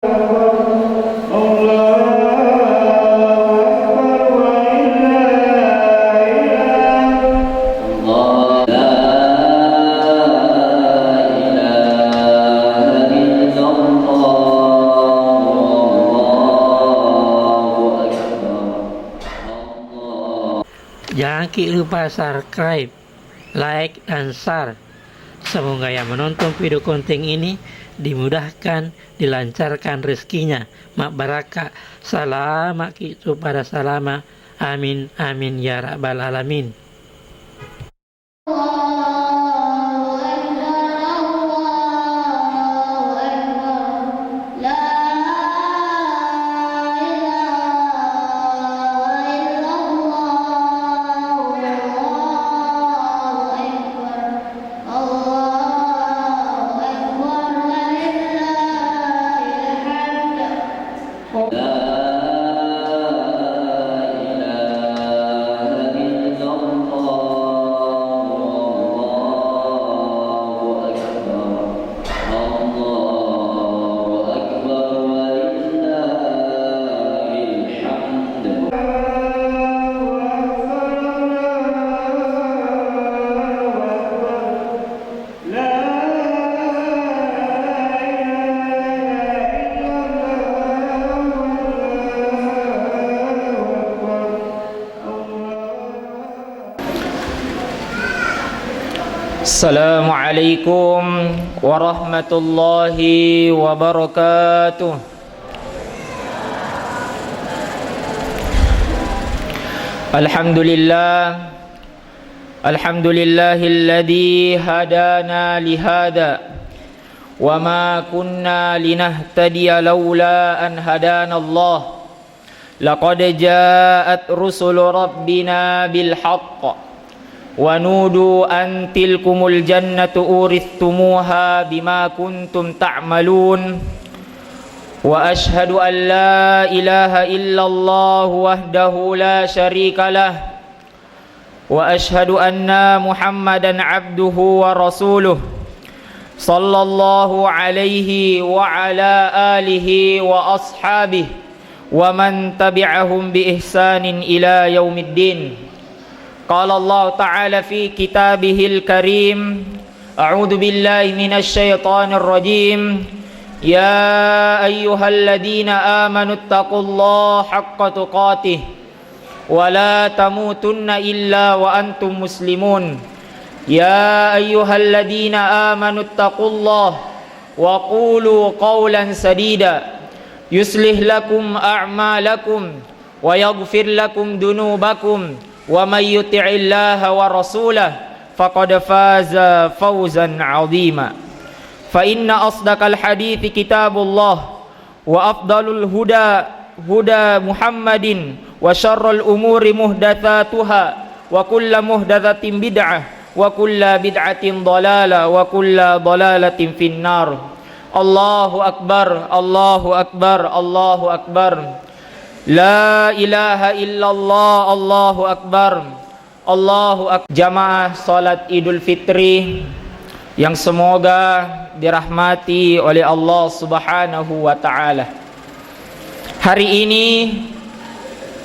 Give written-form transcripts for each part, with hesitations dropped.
Jangan lupa subscribe, like, dan share. Semoga yang menonton video konten ini dimudahkan, dilancarkan rezekinya, mak barakah, selamat kita pada salama. Amin, amin ya rabbal alamin. Assalamualaikum warahmatullahi wabarakatuh. Alhamdulillahilladzi hadana lihada wa ma kunna linahtadiya laula an hadana Allah. Laqad ja'at rusulu rabbina bil haqq wa nudu an tilkumul jannatu urithumuha bima kuntum ta'malun. Wa ashhadu an la ilaha illallah wahdahu la syarika lah wa ashhadu anna Muhammadan abduhu wa rasuluh sallallahu alaihi wa ala alihi wa ashabihi wa man tabi'ahum bi ihsanin ila yaumiddin. Qala Allah Ta'ala fi kitabihil karim, a'udzu billahi minasy syaithanir rajim. Ya ayyuhalladzina amanu taqullaha haqqa tuqatih wa la tamutunna illa wa antum muslimun. Ya ayyuhalladzina amanu taqullaha wa qulu qawlan sadida yuslih lakum a'malakum wa yaghfir lakum dunubakum wa may yuti'illaha wa rasulahu faqad faza fawzan 'azima. Fa inna asdaqal hadithi kitabullah wa afdalul huda Muhammadin wa syarrul umuri muhdatsatuha wa kullu muhdatsatin bid'ah wa kullu bid'atin dhalalah wa kullu dhalalatin finnar. Allahu akbar, Allahu akbar, Allahu akbar. La ilaha illallah, Allahu akbar, Allahu akbar. Jamaah salat Idul Fitri yang semoga dirahmati oleh Allah Subhanahu wa taala. Hari ini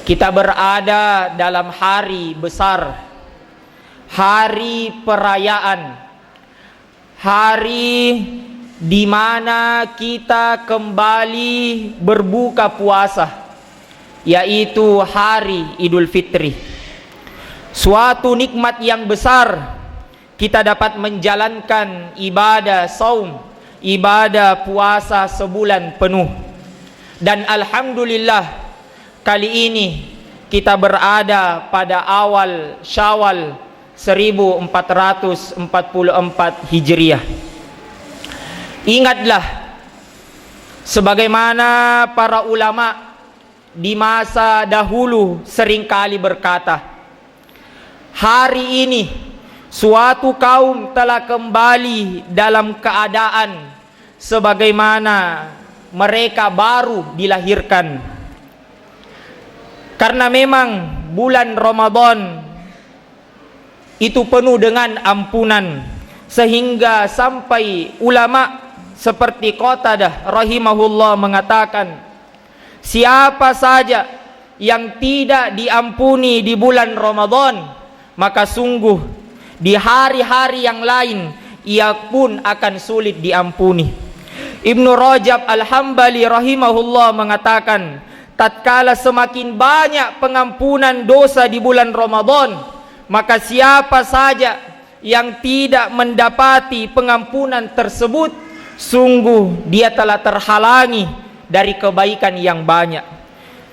kita berada dalam hari besar, hari perayaan, hari di mana kita kembali berbuka puasa, yaitu hari Idul Fitri. Suatu nikmat yang besar kita dapat menjalankan ibadah saum, ibadah puasa sebulan penuh. Dan alhamdulillah kali ini kita berada pada awal Syawal 1444 Hijriah. Ingatlah sebagaimana para ulama di masa dahulu seringkali berkata, hari ini suatu kaum telah kembali dalam keadaan sebagaimana mereka baru dilahirkan. Karena memang bulan Ramadan itu penuh dengan ampunan, sehingga sampai ulama seperti Qatadah rahimahullah mengatakan, siapa saja yang tidak diampuni di bulan Ramadan, maka sungguh di hari-hari yang lain ia pun akan sulit diampuni. Ibnu Rajab Al-Hambali rahimahullah mengatakan, tatkala semakin banyak pengampunan dosa di bulan Ramadan, maka siapa saja yang tidak mendapati pengampunan tersebut, sungguh dia telah terhalangi dari kebaikan yang banyak.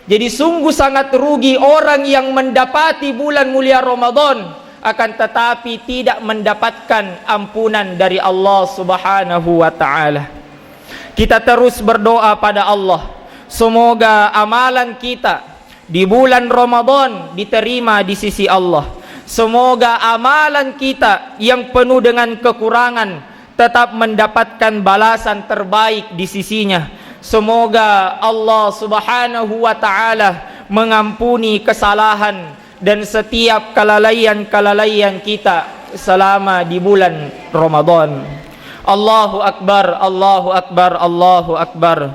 Jadi sungguh sangat rugi orang yang mendapati bulan mulia Ramadan akan tetapi tidak mendapatkan ampunan dari Allah Subhanahu wa taala. Kita terus berdoa pada Allah, semoga amalan kita di bulan Ramadan diterima di sisi Allah. Semoga amalan kita yang penuh dengan kekurangan tetap mendapatkan balasan terbaik di sisinya. Semoga Allah Subhanahu wa taala mengampuni kesalahan dan setiap kelalaian-kelalaian kita selama di bulan Ramadan. Allahu akbar, Allahu akbar, Allahu akbar.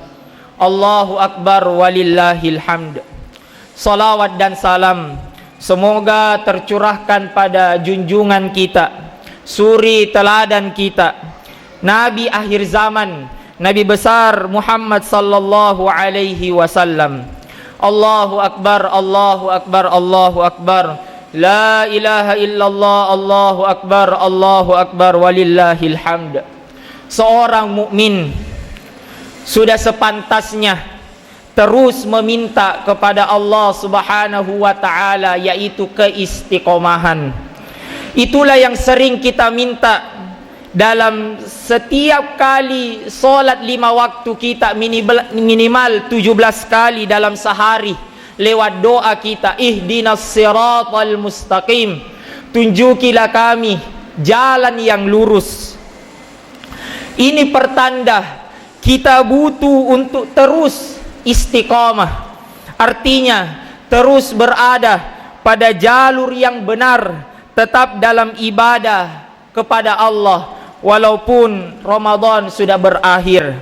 Allahu akbar walillahil hamd. Salawat dan salam semoga tercurahkan pada junjungan kita, suri teladan kita, Nabi akhir zaman, Nabi besar Muhammad sallallahu alaihi wasallam. Allahu akbar, Allahu akbar, Allahu akbar. La ilaha illallah, Allahu akbar, Allahu akbar walillahil hamd. Seorang mukmin sudah sepantasnya terus meminta kepada Allah Subhanahu wa taala, yaitu keistiqomahan. Itulah yang sering kita minta dalam setiap kali solat 5 waktu kita, minimal 17 kali dalam sehari, lewat doa kita, ihdinas siratal mustaqim, tunjukilah kami jalan yang lurus. Ini pertanda kita butuh untuk terus istiqamah, artinya terus berada pada jalur yang benar, tetap dalam ibadah kepada Allah walaupun Ramadan sudah berakhir.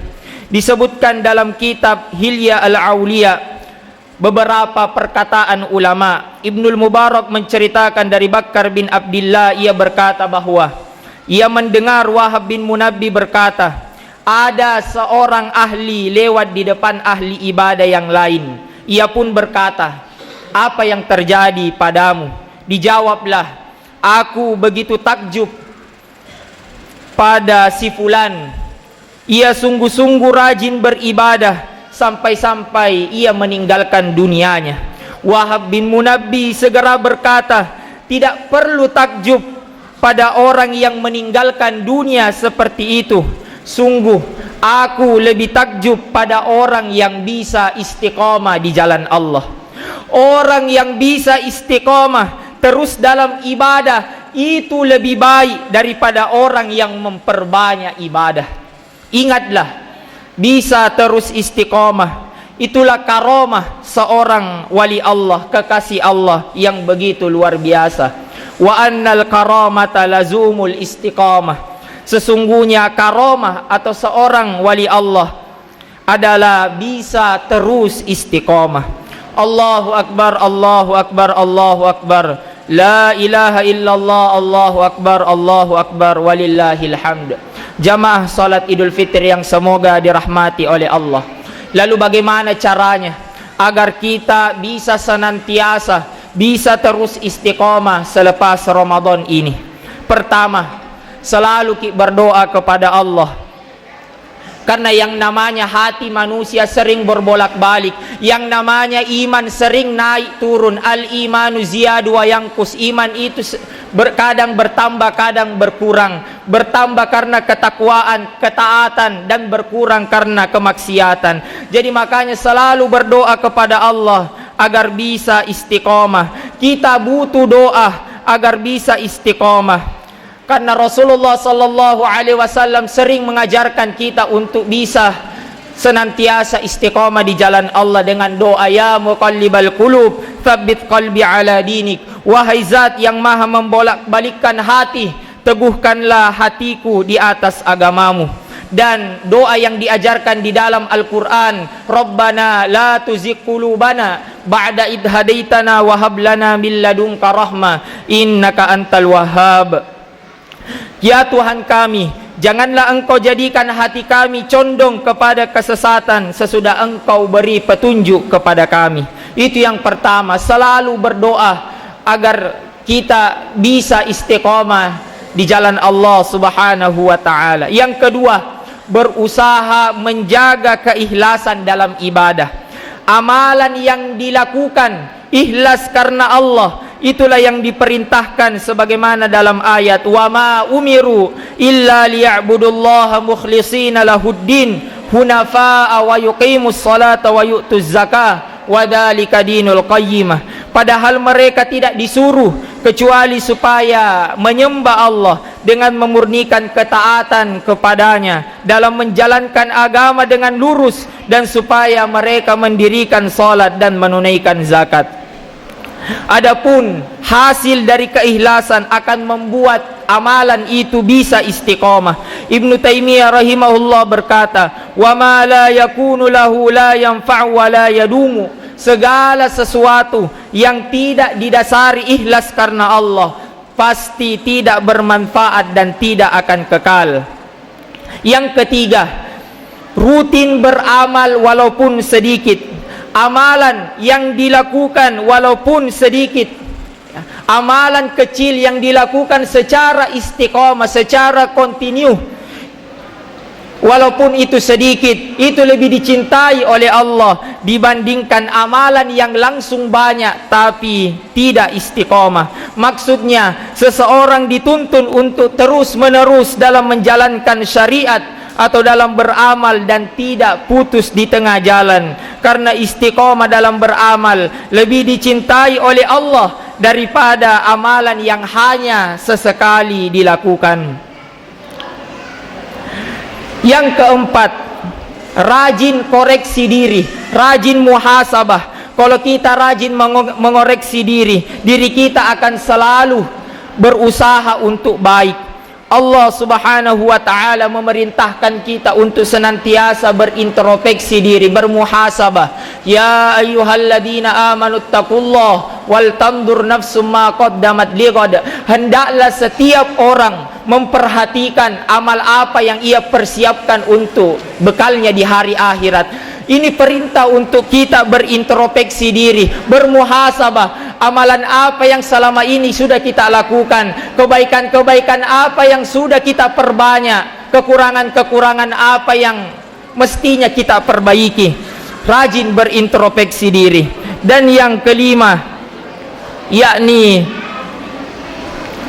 Disebutkan dalam kitab Hilya Al-Auliya beberapa perkataan ulama. Ibnul Mubarak menceritakan dari Bakar bin Abdullah, ia berkata bahwa ia mendengar Wahab bin Munabbi berkata, ada seorang ahli lewat di depan ahli ibadah yang lain. Ia pun berkata, apa yang terjadi padamu? Dijawablah, aku begitu takjub pada si fulan. Ia sungguh-sungguh rajin beribadah sampai-sampai ia meninggalkan dunianya. Wahab bin Munabbi segera berkata, tidak perlu takjub pada orang yang meninggalkan dunia seperti itu. Sungguh aku lebih takjub pada orang yang bisa istiqamah di jalan Allah. Orang yang bisa istiqamah terus dalam ibadah itu lebih baik daripada orang yang memperbanyak ibadah. Ingatlah, bisa terus istiqamah itulah karomah seorang wali Allah, kekasih Allah yang begitu luar biasa. Wa annal karamata lazumul istiqamah. Sesungguhnya karomah atau seorang wali Allah adalah bisa terus istiqamah. Allahu akbar, Allahu akbar, Allahu akbar. La ilaha illallah, Allahu akbar, Allahu akbar walillahil hamd. Jamaah salat Idul Fitri yang semoga dirahmati oleh Allah. Lalu bagaimana caranya agar kita bisa senantiasa bisa terus istiqamah selepas Ramadan ini? Pertama, selalu berdoa kepada Allah. Karena yang namanya hati manusia sering berbolak-balik, yang namanya iman sering naik turun. Al-imanu ziyadu wa yanqus. Iman itu kadang bertambah, kadang berkurang. Bertambah karena ketakwaan, ketaatan, dan berkurang karena kemaksiatan. Jadi makanya selalu berdoa kepada Allah agar bisa istiqamah. Kita butuh doa agar bisa istiqamah. Karena Rasulullah sallallahu alaihi wasallam sering mengajarkan kita untuk bisa senantiasa istiqamah di jalan Allah dengan doa, ya muqallibal qulub tsabbit qalbi ala dinik. Wahai zat yang maha membolak-balikkan hati, teguhkanlah hatiku di atas agamamu. dan doa yang diajarkan di dalam Al-Quran, Rabbana la tuzigh qulubana ba'da idh hadaitana wa hab lana min ladunka rahmah innaka antal wahhab. Ya Tuhan kami, janganlah Engkau jadikan hati kami condong kepada kesesatan sesudah Engkau beri petunjuk kepada kami. Itu yang pertama, selalu berdoa agar kita bisa istiqomah di jalan Allah Subhanahu wa taala. Yang kedua, berusaha menjaga keikhlasan dalam ibadah. Amalan yang dilakukan ikhlas karena Allah, itulah yang diperintahkan sebagaimana dalam ayat wa ma umiru illa liya'budullaha mukhlishina lahuddin hunafa'a wa yuqimus salata wa yu'tuz zakah wa dzalika dinul qayyimah. Padahal mereka tidak disuruh kecuali supaya menyembah Allah dengan memurnikan ketaatan kepadanya dalam menjalankan agama dengan lurus, dan supaya mereka mendirikan salat dan menunaikan zakat. Adapun hasil dari keikhlasan akan membuat amalan itu bisa istiqomah. Ibnu Taimiyah rahimahullah berkata, "Wa ma la yakunu lahu la yanfa'u wa la yadumu." Segala sesuatu yang tidak didasari ikhlas karena Allah pasti tidak bermanfaat dan tidak akan kekal. Yang ketiga, rutin beramal walaupun sedikit. Amalan yang dilakukan walaupun sedikit, amalan kecil yang dilakukan secara istiqomah, secara kontinu, walaupun itu sedikit, itu lebih dicintai oleh Allah dibandingkan amalan yang langsung banyak tapi tidak istiqomah. Maksudnya, seseorang dituntun untuk terus menerus dalam menjalankan syariat atau dalam beramal dan tidak putus di tengah jalan, karena istiqomah dalam beramal lebih dicintai oleh Allah daripada amalan yang hanya sesekali dilakukan. Yang keempat, rajin koreksi diri, rajin muhasabah. Kalau kita rajin mengoreksi diri kita akan selalu berusaha untuk baik. Allah Subhanahu wa taala memerintahkan kita untuk senantiasa berintrospeksi diri, bermuhasabah. Ya ayyuhalladzina amanu taqullaha wal tandur nafsum ma qaddamat lighad. Hendaklah setiap orang memperhatikan amal apa yang ia persiapkan untuk bekalnya di hari akhirat. Ini perintah untuk kita berintrospeksi diri, bermuhasabah. Amalan apa yang selama ini sudah kita lakukan, kebaikan-kebaikan apa yang sudah kita perbanyak, kekurangan-kekurangan apa yang mestinya kita perbaiki. Rajin berintrospeksi diri. Dan yang kelima, yakni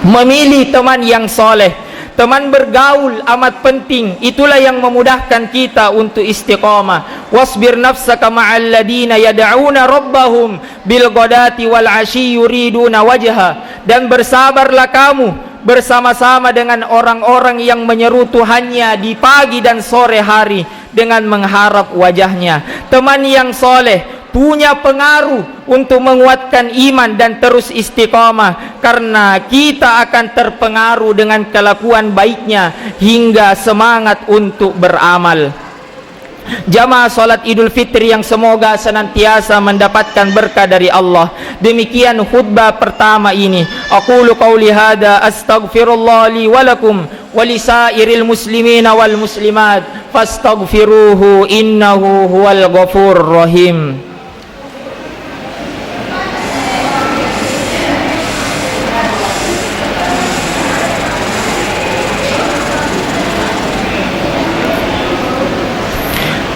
memilih teman yang soleh. Teman bergaul amat penting. Itulah yang memudahkan kita untuk istiqamah. Wasbir nafsaka ma'al ladina yad'una rabbahum bil ghadati wal 'ashyi yuriduna wajha. Dan bersabarlah kamu bersama-sama dengan orang-orang yang menyeru Tuhannya di pagi dan sore hari dengan mengharap wajahnya. Teman yang soleh punya pengaruh untuk menguatkan iman dan terus istiqamah, karena kita akan terpengaruh dengan kelakuan baiknya hingga semangat untuk beramal. Jamaah salat Idul Fitri yang semoga senantiasa mendapatkan berkah dari Allah. Demikian khutbah pertama ini. Aqulu qauli hada astaghfirullah li wa lakum wa lisairil muslimina wal muslimat fastaghfiruhu innahu huwal ghafurur rahim.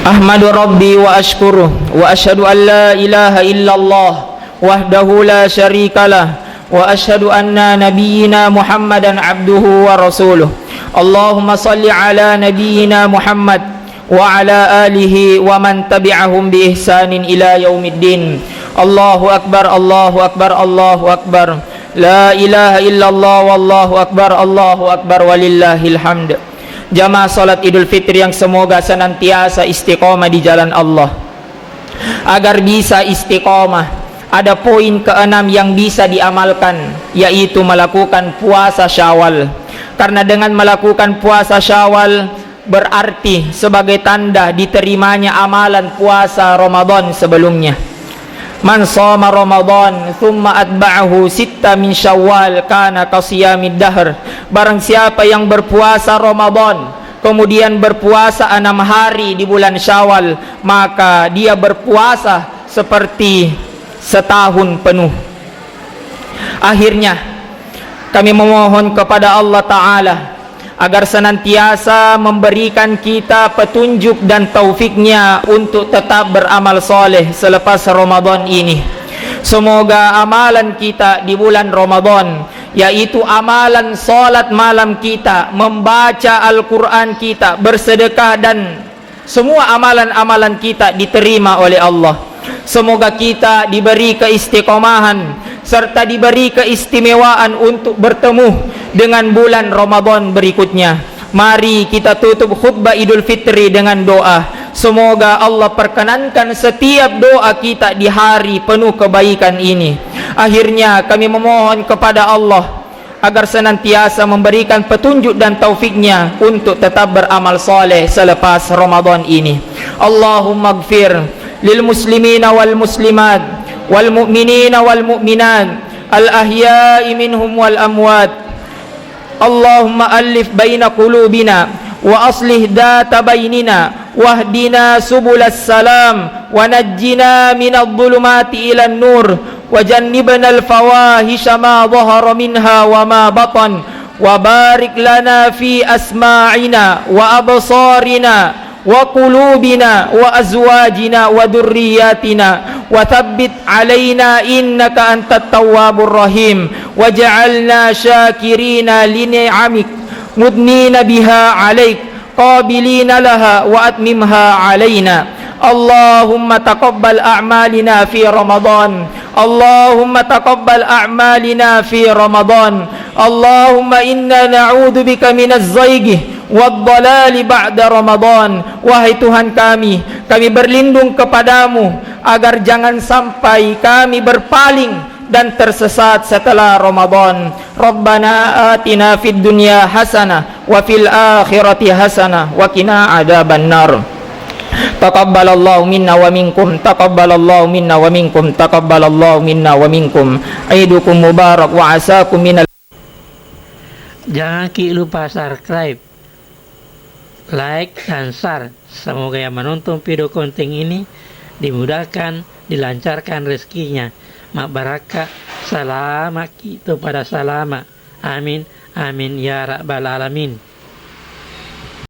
Ahmadu Rabbi wa ashkuruh wa ashhadu an la ilaha illallah wahdahu la syarikalah wa ashhadu anna nabiyyina Muhammadan abduhu wa rasuluh. Allahumma salli ala nabiyyina Muhammad wa ala alihi wa man tabi'ahum bi ihsanin ila yaumiddin. Allahu akbar, Allahu akbar, Allahu akbar. La ilaha illallah wallahu akbar, Allahu akbar walillahil hamd. Jamaah salat Idul Fitri yang semoga senantiasa istiqomah di jalan Allah. Agar bisa istiqomah, ada poin keenam yang bisa diamalkan, yaitu melakukan puasa Syawal. Karena dengan melakukan puasa Syawal berarti sebagai tanda diterimanya amalan puasa Ramadan sebelumnya. Man shoma Ramadan thumma atba'ahu sitta min Syawal kana qasiyamid dahr. Barang siapa yang berpuasa Ramadan kemudian berpuasa 6 hari di bulan Syawal, maka dia berpuasa seperti setahun penuh. Akhirnya kami memohon kepada Allah Ta'ala agar senantiasa memberikan kita petunjuk dan taufiknya untuk tetap beramal soleh selepas Ramadan ini. Semoga amalan kita di bulan Ramadan, yaitu amalan solat malam kita, membaca Al-Quran kita, bersedekah, dan semua amalan-amalan kita diterima oleh Allah. Semoga kita diberi keistiqomahan serta diberi keistimewaan untuk bertemu dengan bulan Ramadan berikutnya. Mari kita tutup khutbah Idul Fitri dengan doa. Semoga Allah perkenankan setiap doa kita di hari penuh kebaikan ini. Akhirnya kami memohon kepada Allah agar senantiasa memberikan petunjuk dan taufiknya untuk tetap beramal soleh selepas Ramadan ini. Allahumma gfir lil muslimina wal muslimat wal mu'minina wal mu'minat al ahya'i minhum wal amwat. Allahumma alif baina qulubina wa aslih data bainina wahdina subulas salam wa najjina minadh dhulumati ilan nur wa jannibna al fawahisha ma dhahara minha wa ma batan wa barik lana fi asma'ina wa absarina wa qulubina wa azwajina wa dhurriyyatina wa thabbit alaina innaka antat tawwabur rahim waj'alna syakirina li ni'amik mudnina biha alaik qabilina laha wa atmimha alaina. Allahumma taqabbal a'malina fi Ramadan. Allahumma taqabbal a'malina fi Ramadan. Allahumma inna na'udzu bika minaz zayghi wad-dhalali ba'da Ramadan. Wahai Tuhan kami berlindung kepadamu agar jangan sampai kami berpaling dan tersesat setelah Ramadan. Rabbana atina fid dunya hasanah wa fil akhirati hasanah wa qina adzaban nar. Taqabbalallahu minna wa minkum, taqabbalallahu minna wa minkum, taqabbalallahu minna wa minkum. Aidukum mubarak wa asakum minal. Jangan lupa subscribe, like, dan share. Semoga yang menonton video konten ini dimudahkan, dilancarkan rezekinya. Mak barakah, selamat kita pada selamat. Amin, amin ya rabbal alamin.